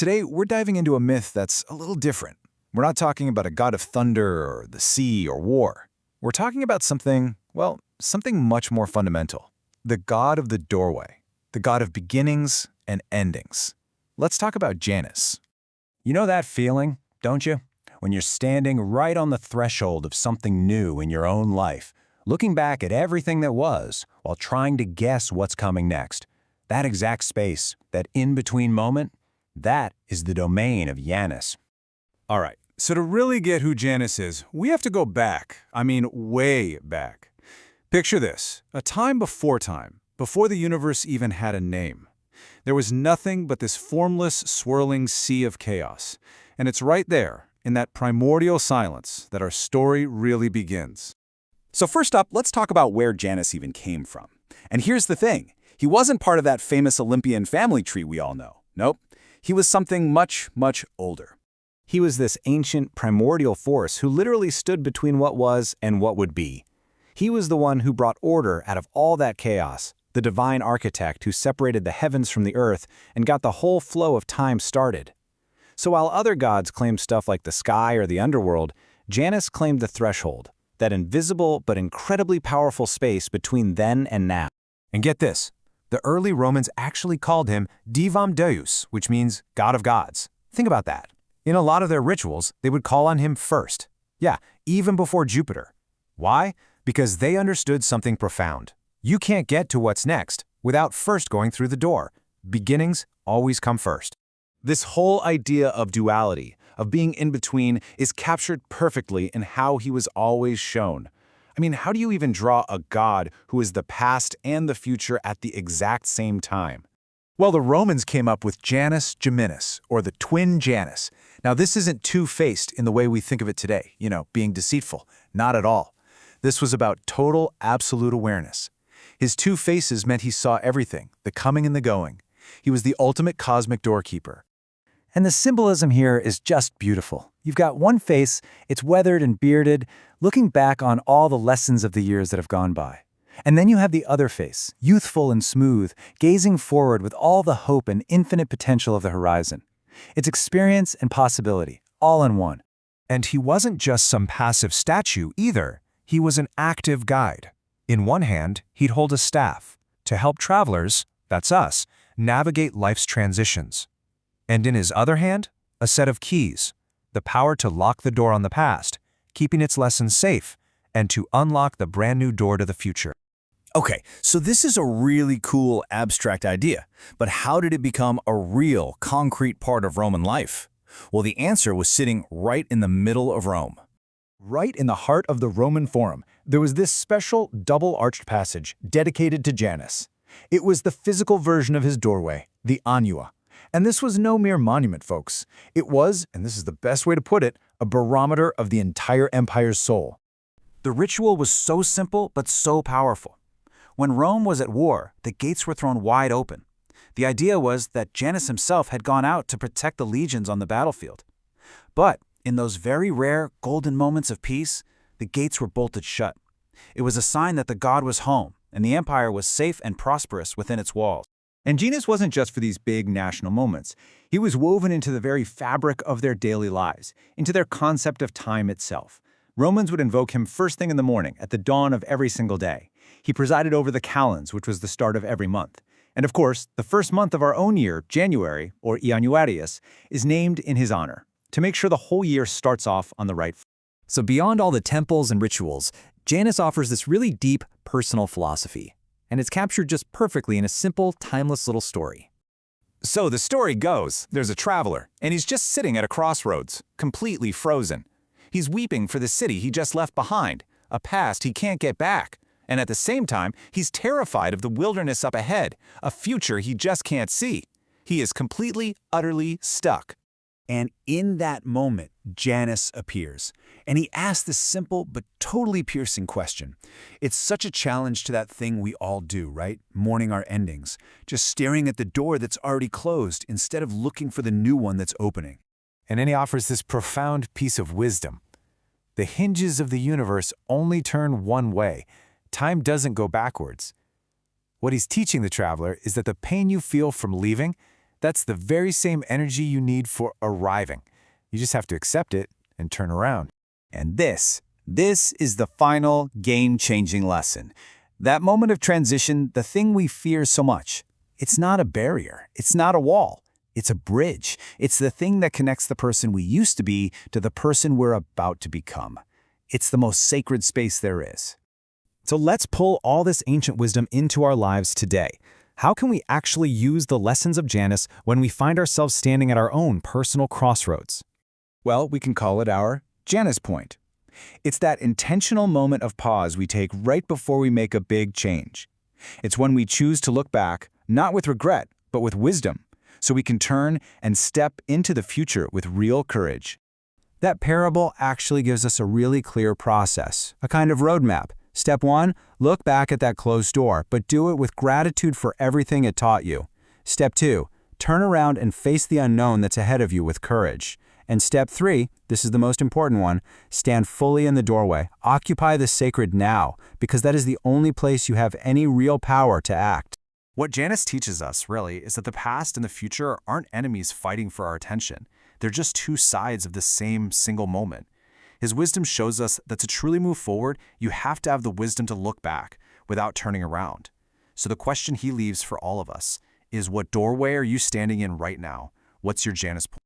Today, we're diving into a myth that's a little different. We're not talking about a god of thunder or the sea or war. We're talking about something, well, something much more fundamental. The god of the doorway. The god of beginnings and endings. Let's talk about Janus. You know that feeling, don't you? When you're standing right on the threshold of something new in your own life, looking back at everything that was while trying to guess what's coming next. That exact space, that in-between moment, that is the domain of Janus. All right, so to really get who Janus is, we have to go back. I mean, way back. Picture this, a time, before the universe even had a name. There was nothing but this formless, swirling sea of chaos. And it's right there, in that primordial silence, that our story really begins. So first up, let's talk about where Janus even came from. And here's the thing. He wasn't part of that famous Olympian family tree we all know. Nope. He was something much, much older. He was this ancient, primordial force who literally stood between what was and what would be. He was the one who brought order out of all that chaos, the divine architect who separated the heavens from the earth and got the whole flow of time started. So while other gods claimed stuff like the sky or the underworld, Janus claimed the threshold, that invisible but incredibly powerful space between then and now. And get this, the early Romans actually called him Divam Deus, which means God of Gods. Think about that. In a lot of their rituals, they would call on him first. Yeah, even before Jupiter. Why? Because they understood something profound. You can't get to what's next without first going through the door. Beginnings always come first. This whole idea of duality, of being in between, is captured perfectly in how he was always shown. I mean, how do you even draw a god who is the past and the future at the exact same time? Well, the Romans came up with Janus Geminus, or the twin Janus. Now, this isn't two-faced in the way we think of it today, being deceitful. Not at all. This was about total, absolute awareness. His two faces meant he saw everything, the coming and the going. He was the ultimate cosmic doorkeeper. And the symbolism here is just beautiful. You've got one face, it's weathered and bearded, looking back on all the lessons of the years that have gone by. And then you have the other face, youthful and smooth, gazing forward with all the hope and infinite potential of the horizon. It's experience and possibility, all in one. And he wasn't just some passive statue either. He was an active guide. In one hand, he'd hold a staff to help travelers, that's us, navigate life's transitions. And in his other hand, a set of keys, the power to lock the door on the past, keeping its lessons safe, and to unlock the brand new door to the future. Okay, so this is a really cool abstract idea, but how did it become a real, concrete part of Roman life? Well, the answer was sitting right in the middle of Rome. Right in the heart of the Roman Forum, there was this special double-arched passage dedicated to Janus. It was the physical version of his doorway, the Anua. And this was no mere monument, folks. It was, and this is the best way to put it, a barometer of the entire empire's soul. The ritual was so simple but so powerful. When Rome was at war, the gates were thrown wide open. The idea was that Janus himself had gone out to protect the legions on the battlefield. But in those very rare, golden moments of peace, the gates were bolted shut. It was a sign that the god was home, and the empire was safe and prosperous within its walls. And Janus wasn't just for these big national moments. He was woven into the very fabric of their daily lives, into their concept of time itself. Romans would invoke him first thing in the morning, at the dawn of every single day. He presided over the calends, which was the start of every month. And of course, the first month of our own year, January, or Januarius, is named in his honor, to make sure the whole year starts off on the right foot. So beyond all the temples and rituals, Janus offers this really deep, personal philosophy. And it's captured just perfectly in a simple, timeless little story. So the story goes, there's a traveler, and he's just sitting at a crossroads, completely frozen. He's weeping for the city he just left behind, a past he can't get back. And at the same time, he's terrified of the wilderness up ahead, a future he just can't see. He is completely, utterly stuck. And in that moment, Janus appears, and he asks this simple but totally piercing question. It's such a challenge to that thing we all do, right? Mourning our endings, just staring at the door that's already closed instead of looking for the new one that's opening. And then he offers this profound piece of wisdom. The hinges of the universe only turn one way. Time doesn't go backwards. What he's teaching the traveler is that the pain you feel from leaving, That's the very same energy you need for arriving. You just have to accept it and turn around. And this is the final game-changing lesson. That moment of transition, the thing we fear so much. It's not a barrier. It's not a wall. It's a bridge. It's the thing that connects the person we used to be to the person we're about to become. It's the most sacred space there is. So let's pull all this ancient wisdom into our lives today. How can we actually use the lessons of Janus when we find ourselves standing at our own personal crossroads? Well, we can call it our Janus point. It's that intentional moment of pause we take right before we make a big change. It's when we choose to look back, not with regret, but with wisdom, so we can turn and step into the future with real courage. That parable actually gives us a really clear process, a kind of roadmap. Step 1, look back at that closed door, but do it with gratitude for everything it taught you. Step 2, turn around and face the unknown that's ahead of you with courage. And step 3, this is the most important one, stand fully in the doorway. Occupy the sacred now, because that is the only place you have any real power to act. What Janus teaches us, really, is that the past and the future aren't enemies fighting for our attention. They're just two sides of the same single moment. His wisdom shows us that to truly move forward, you have to have the wisdom to look back without turning around. So the question he leaves for all of us is, what doorway are you standing in right now? What's your Janus point?